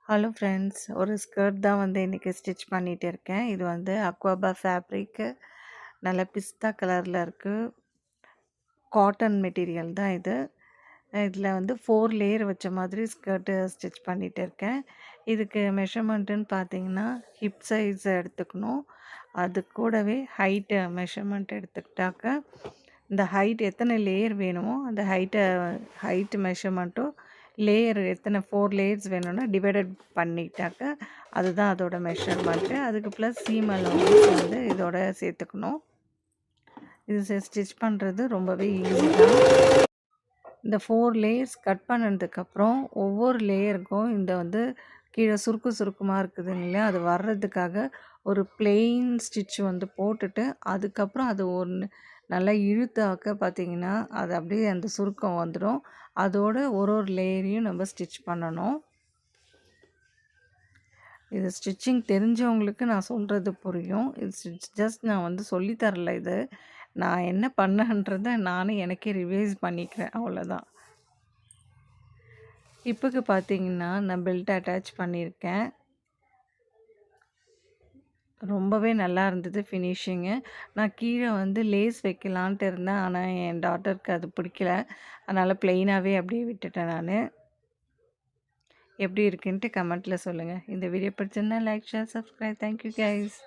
Hello friends, ஒரு skirt தான் இன்றைக்கி ஸ்டிச் பண்ணிகிட்டு இருக்கேன். இது அக்வாபா ஃபேப்ரிக்கு, நல்ல பிஸ்தா கலரில் இருக்குது. காட்டன் மெட்டீரியல் தான் இது. இதில் 4 லேயர் வச்ச மாதிரி ஸ்கர்ட்டு ஸ்டிச் பண்ணிகிட்டு இருக்கேன். இதுக்கு மெஷர்மெண்ட்டுன்னு பார்த்தீங்கன்னா, ஹிப் சைஸ் எடுத்துக்கணும். அது கூடவே ஹைட்டு மெஷர்மெண்ட் எடுத்துக்கிட்டாக்க, இந்த ஹைட் எத்தனை லேயர் வேணுமோ அந்த ஹைட்டு மெஷர்மெண்ட்டும் லேயர் எத்தனை 4 லேயர்ஸ் வேணும்னா டிவைடட் பண்ணிட்டாக்க அதுதான் அதோட மெஷர்மெண்ட்டு. அதுக்கு ப்ளஸ் சீம் அலவன்ஸ் இதோட சேர்த்துக்கணும். இது ஸ்டிச் பண்ணுறது ரொம்பவே ஈஸி தான். இந்த 4 லேயர்ஸ் கட் பண்ணதுக்கப்புறம் ஒவ்வொரு லேயருக்கும் இந்த கீழே சுருக்கமாக இருக்குதுங்க இல்லையா, அது வர்றதுக்காக ஒரு பிளெயின் ஸ்டிச் போட்டுட்டு அதுக்கப்புறம் அது ஒன்று நல்லா இழுத்தாக்க பார்த்தீங்கன்னா அது அப்படியே அந்த சுருக்கம் வந்துடும். அதோட ஒரு லேயரையும் நம்ம ஸ்டிச் பண்ணணும். இது ஸ்டிச்சிங் தெரிஞ்சவங்களுக்கு நான் சொல்கிறது புரியும். இது ஜஸ்ட் நான் சொல்லி தரல. இது நான் என்ன பண்ணேன்றதை நானே எனக்கே ரிவைஸ் பண்ணிக்கிறேன், அவ்வளோதான். ஹிப்புக்கு பார்த்தீங்கன்னா நான் பெல்ட் அட்டாச் பண்ணியிருக்கேன். ரொம்பவே நல்லா இருந்தது ஃபினிஷிங்கு. நான் கீழே லேஸ் வைக்கலான்ட்டு இருந்தேன். ஆனால் என் டாட்டருக்கு அது பிடிக்கல. அதனால் ப்ளெயினாகவே அப்படியே விட்டுட்டேன் நான். எப்படி இருக்குன்ட்டு கமெண்ட்டில் சொல்லுங்கள். இந்த வீடியோ பிடிச்சிருந்தா like, share, subscribe. Thank you guys.